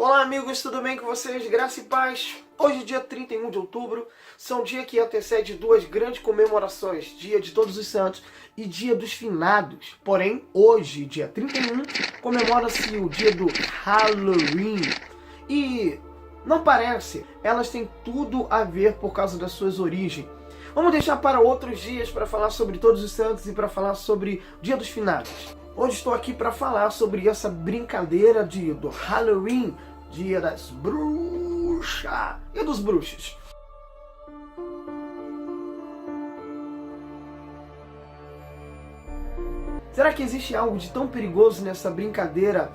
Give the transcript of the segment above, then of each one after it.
Olá amigos, tudo bem com vocês? Graça e paz. Hoje, dia 31 de outubro, são dia que antecede duas grandes comemorações, Dia de Todos os Santos e Dia dos Finados. Porém, hoje, dia 31, comemora-se o dia do Halloween. E não parece, elas têm tudo a ver por causa das suas origens. Vamos deixar para outros dias para falar sobre Todos os Santos e para falar sobre o Dia dos Finados. Hoje estou aqui para falar sobre essa brincadeira do Halloween, Dia das Bruxas e dos Bruxos. Será que existe algo de tão perigoso nessa brincadeira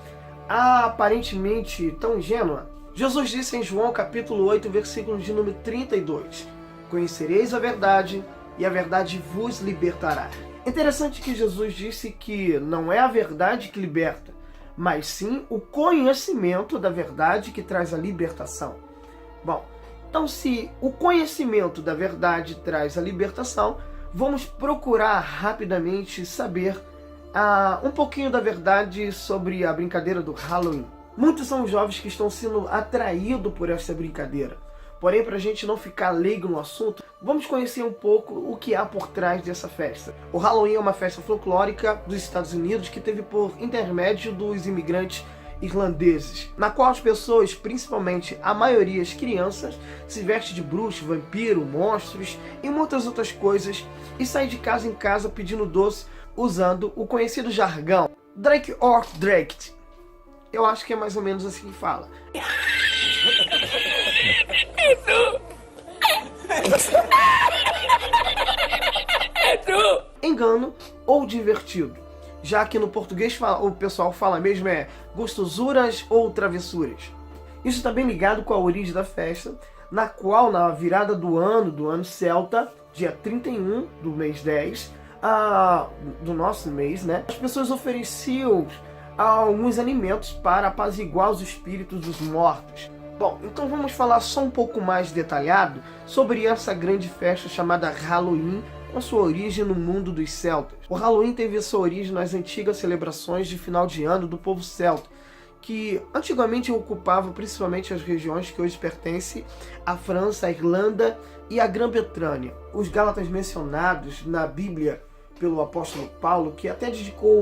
aparentemente tão ingênua? Jesus disse em João capítulo 8, versículo de número 32, "Conhecereis a verdade, e a verdade vos libertará." Interessante que Jesus disse que não é a verdade que liberta, mas sim o conhecimento da verdade que traz a libertação. Bom, então se o conhecimento da verdade traz a libertação, vamos procurar rapidamente saber um pouquinho da verdade sobre a brincadeira do Halloween. Muitos são os jovens que estão sendo atraídos por essa brincadeira. Porém, para a gente não ficar leigo no assunto, vamos conhecer um pouco o que há por trás dessa festa. O Halloween é uma festa folclórica dos Estados Unidos que teve por intermédio dos imigrantes irlandeses, na qual as pessoas, principalmente a maioria as crianças, se vestem de bruxo, vampiro, monstros e muitas outras coisas e saem de casa em casa pedindo doce usando o conhecido jargão Drake or Draked. Eu acho que é mais ou menos assim que fala. Engano ou divertido, já que no português o pessoal fala mesmo gostosuras ou travessuras. Isso está bem ligado com a origem da festa, na qual na virada do ano celta, dia 31 do mês 10, do nosso mês, né, as pessoas ofereciam alguns alimentos para apaziguar os espíritos dos mortos. Bom, então vamos falar só um pouco mais detalhado sobre essa grande festa chamada Halloween, com sua origem no mundo dos celtas. O Halloween teve sua origem nas antigas celebrações de final de ano do povo celta, que antigamente ocupava principalmente as regiões que hoje pertencem à França, à Irlanda e à Grã-Bretanha. Os Gálatas mencionados na Bíblia pelo apóstolo Paulo, que até dedicou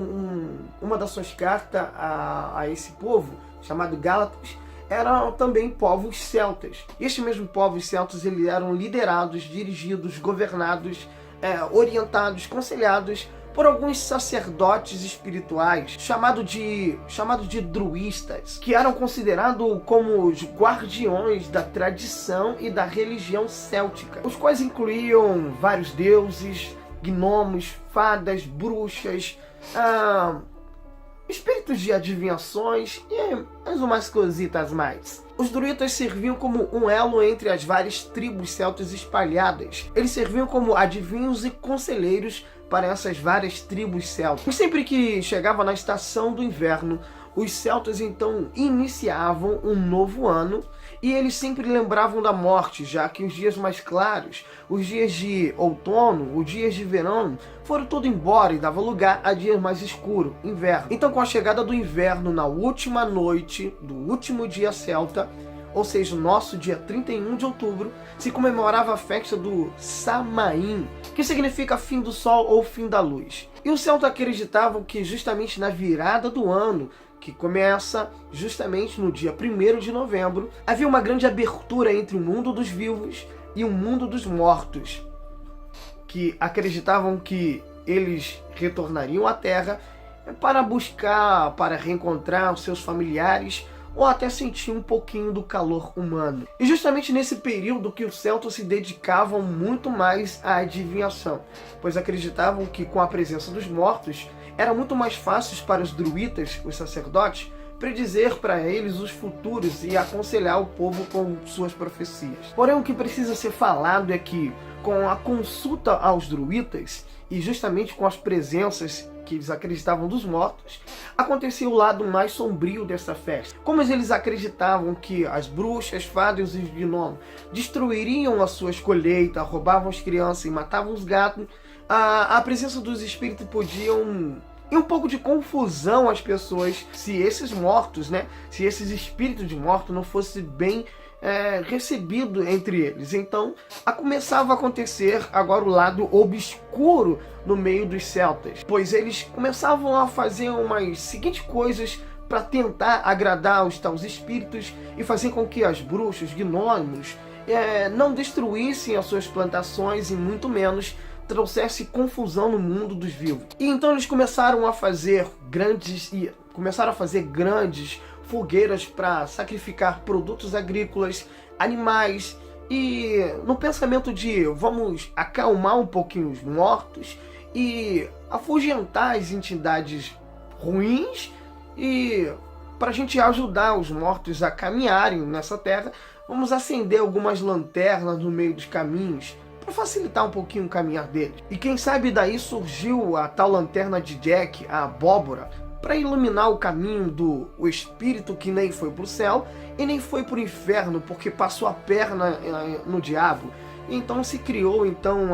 uma das suas cartas a esse povo, chamado Gálatas, eram também povos celtas. Estes mesmos povos celtas eles eram liderados, dirigidos, governados, orientados, conselhados por alguns sacerdotes espirituais, chamado de druistas, que eram considerados como os guardiões da tradição e da religião céltica, os quais incluíam vários deuses, gnomos, fadas, bruxas, espíritos de adivinhações e umas cositas mais. Os druidas serviam como um elo entre as várias tribos celtas espalhadas. Eles serviam como adivinhos e conselheiros para essas várias tribos celtas. E sempre que chegava na estação do inverno, os celtas então iniciavam um novo ano e eles sempre lembravam da morte, já que os dias mais claros, os dias de outono, os dias de verão, foram tudo embora e dava lugar a dias mais escuros, inverno. Então, com a chegada do inverno na última noite do último dia celta, ou seja, o nosso dia 31 de outubro, se comemorava a festa do Samaim, que significa fim do sol ou fim da luz. E os celtas acreditavam que justamente na virada do ano, que começa justamente no dia 1º de novembro, havia uma grande abertura entre o mundo dos vivos e o mundo dos mortos, que acreditavam que eles retornariam à Terra para reencontrar os seus familiares ou até sentir um pouquinho do calor humano. E justamente nesse período que os celtas se dedicavam muito mais à adivinhação, pois acreditavam que com a presença dos mortos era muito mais fácil para os druidas, os sacerdotes, predizer para eles os futuros e aconselhar o povo com suas profecias. Porém, o que precisa ser falado é que, com a consulta aos druidas, e justamente com as presenças que eles acreditavam dos mortos, acontecia o lado mais sombrio dessa festa. Como eles acreditavam que as bruxas, fadas e os gnomos destruiriam as suas colheitas, roubavam as crianças e matavam os gatos, a presença dos espíritos podiam e um pouco de confusão às pessoas se esses mortos, né, se esses espíritos de mortos não fossem bem recebido entre eles. Então começava a acontecer agora o lado obscuro no meio dos celtas, pois eles começavam a fazer umas seguintes coisas para tentar agradar os tais espíritos e fazer com que as bruxas, gnomos, não destruíssem as suas plantações e muito menos trouxesse confusão no mundo dos vivos. E então eles começaram a fazer grandes fogueiras para sacrificar produtos agrícolas, animais, e no pensamento de vamos acalmar um pouquinho os mortos e afugentar as entidades ruins, e para a gente ajudar os mortos a caminharem nessa terra, vamos acender algumas lanternas no meio dos caminhos para facilitar um pouquinho o caminhar deles. E quem sabe daí surgiu a tal lanterna de Jack, a abóbora, para iluminar o caminho do espírito que nem foi para o céu e nem foi para o inferno, porque passou a perna no diabo. E então se criou então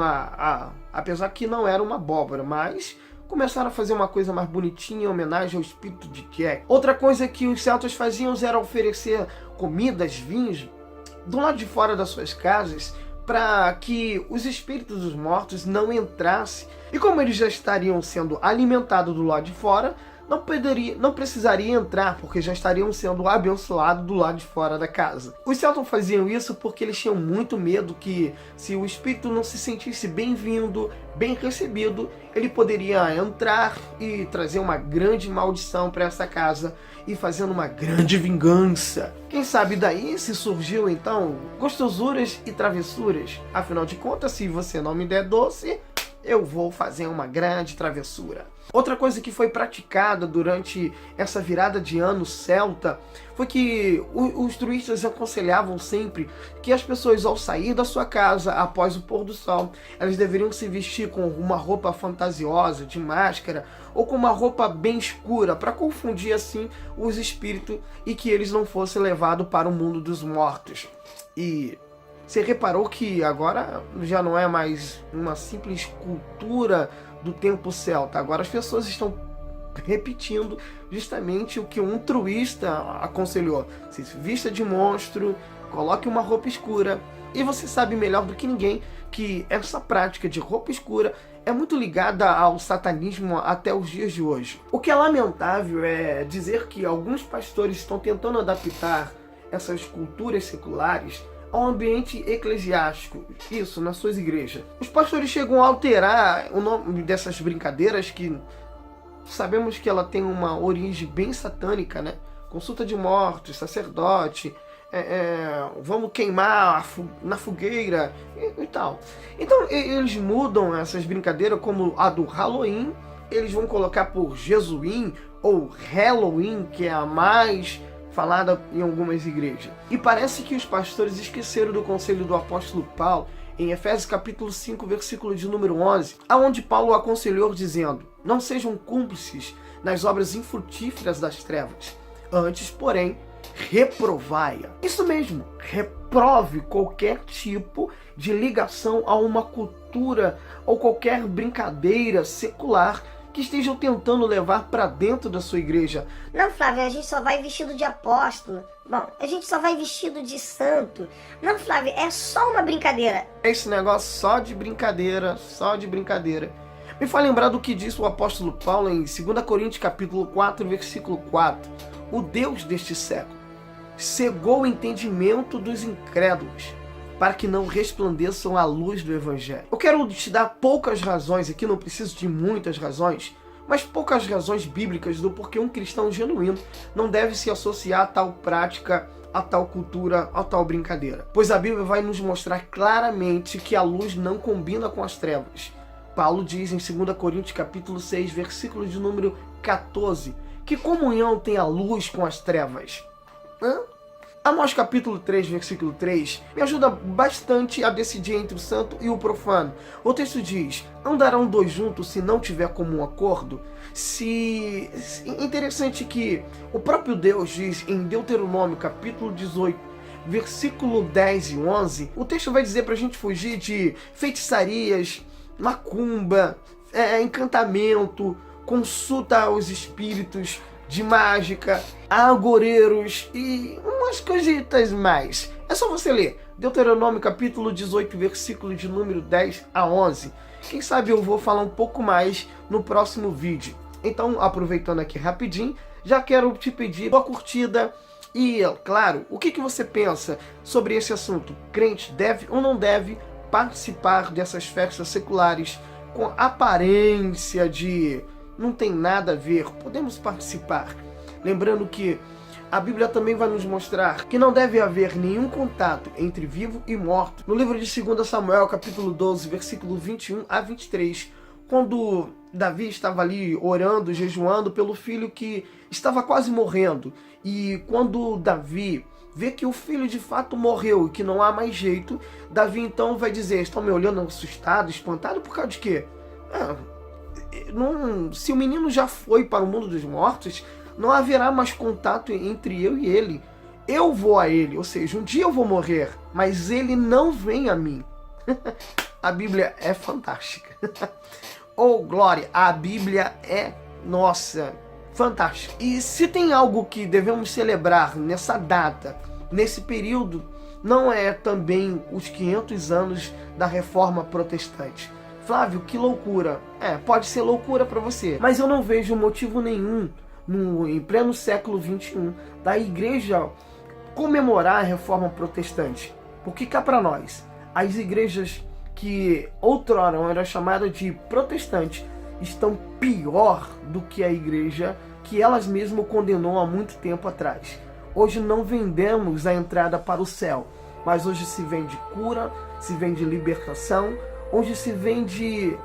apesar que não era uma abóbora, mas começaram a fazer uma coisa mais bonitinha em homenagem ao espírito de Jack. Outra coisa que os celtas faziam era oferecer comidas, vinhos do lado de fora das suas casas, para que os espíritos dos mortos não entrassem. E como eles já estariam sendo alimentados do lado de fora, não precisaria entrar, porque já estariam sendo abençoados do lado de fora da casa. Os celtas faziam isso porque eles tinham muito medo que, se o espírito não se sentisse bem-vindo, bem recebido, ele poderia entrar e trazer uma grande maldição para essa casa e fazendo uma grande vingança. Quem sabe daí se surgiu então gostosuras e travessuras. Afinal de contas, se você não me der doce, eu vou fazer uma grande travessura. Outra coisa que foi praticada durante essa virada de ano celta foi que os druidas aconselhavam sempre que as pessoas, ao sair da sua casa após o pôr do sol, elas deveriam se vestir com uma roupa fantasiosa, de máscara, ou com uma roupa bem escura, para confundir assim os espíritos e que eles não fossem levados para o mundo dos mortos. E você reparou que agora já não é mais uma simples cultura do tempo celta. Agora as pessoas estão repetindo justamente o que um truísta aconselhou. Se vista de monstro, coloque uma roupa escura. E você sabe melhor do que ninguém que essa prática de roupa escura é muito ligada ao satanismo até os dias de hoje. O que é lamentável é dizer que alguns pastores estão tentando adaptar essas culturas seculares ao ambiente eclesiástico, isso, nas suas igrejas. Os pastores chegam a alterar o nome dessas brincadeiras, que sabemos que ela tem uma origem bem satânica, né? Consulta de mortos, sacerdote, vamos queimar na fogueira e tal. Então eles mudam essas brincadeiras, como a do Halloween, eles vão colocar por Jesuim ou Halloween, que é a mais falada em algumas igrejas. E parece que os pastores esqueceram do conselho do apóstolo Paulo em Efésios capítulo 5, versículo de número 11, aonde Paulo aconselhou dizendo: não sejam cúmplices nas obras infrutíferas das trevas, antes, porém, reprovai-a. Isso mesmo, reprove qualquer tipo de ligação a uma cultura ou qualquer brincadeira secular que estejam tentando levar para dentro da sua igreja. Não, Flávio, a gente só vai vestido de apóstolo. Bom, a gente só vai vestido de santo. Não, Flávio, é só uma brincadeira. Esse negócio só de brincadeira, só de brincadeira. Me faz lembrar do que disse o apóstolo Paulo em 2 Coríntios capítulo 4, versículo 4. O Deus deste século cegou o entendimento dos incrédulos, para que não resplandeçam a luz do Evangelho. Eu quero te dar poucas razões aqui, não preciso de muitas razões, mas poucas razões bíblicas do porquê um cristão genuíno não deve se associar a tal prática, a tal cultura, a tal brincadeira. Pois a Bíblia vai nos mostrar claramente que a luz não combina com as trevas. Paulo diz em 2 Coríntios capítulo 6, versículo de número 14, que comunhão tem a luz com as trevas? Amós capítulo 3, versículo 3, me ajuda bastante a decidir entre o santo e o profano. O texto diz: andarão dois juntos se não tiver comum acordo? Interessante que o próprio Deus diz em Deuteronômio capítulo 18, versículo 10 e 11, o texto vai dizer para a gente fugir de feitiçarias, macumba, encantamento, consulta aos espíritos de mágica, agoreiros e umas coisitas mais. É só você ler Deuteronômio capítulo 18, versículo de número 10 a 11. Quem sabe eu vou falar um pouco mais no próximo vídeo. Então, aproveitando aqui rapidinho, já quero te pedir uma curtida e, claro, o que você pensa sobre esse assunto? Crente deve ou não deve participar dessas festas seculares com aparência de não tem nada a ver? Podemos participar. Lembrando que a Bíblia também vai nos mostrar que não deve haver nenhum contato entre vivo e morto. No livro de 2 Samuel, capítulo 12, versículo 21 a 23, quando Davi estava ali orando, jejuando pelo filho que estava quase morrendo. E quando Davi vê que o filho de fato morreu e que não há mais jeito, Davi então vai dizer: estão me olhando assustado, espantado, por causa de quê? Se o menino já foi para o mundo dos mortos, não haverá mais contato entre eu e ele. Eu vou a ele, ou seja, um dia eu vou morrer, mas ele não vem a mim. A Bíblia é fantástica. Oh, glória, a Bíblia é, nossa, fantástica. E se tem algo que devemos celebrar nessa data, nesse período, não é também os 500 anos da Reforma Protestante. Flávio, que loucura. Pode ser loucura para você, mas eu não vejo motivo nenhum em pleno século XXI da igreja comemorar a Reforma Protestante. Porque cá para nós, as igrejas que outrora eram chamadas de protestantes estão pior do que a igreja que elas mesmas condenou há muito tempo atrás. Hoje não vendemos a entrada para o céu, mas hoje se vende cura, se vende libertação, hoje se vende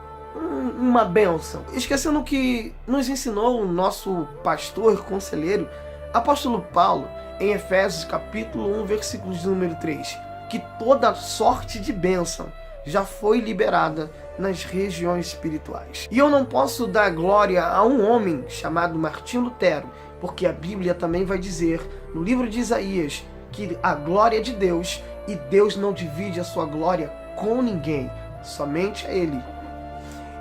uma bênção. Esquecendo que nos ensinou o nosso pastor, conselheiro, apóstolo Paulo, em Efésios capítulo 1, versículo de número 3, que toda sorte de bênção já foi liberada nas regiões espirituais. E eu não posso dar glória a um homem chamado Martinho Lutero, porque a Bíblia também vai dizer, no livro de Isaías, que a glória é de Deus, e Deus não divide a sua glória com ninguém, somente a Ele.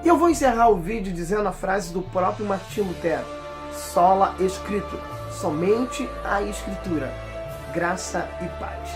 E eu vou encerrar o vídeo dizendo a frase do próprio Martinho Lutero: sola escritura, somente a Escritura, graça e paz.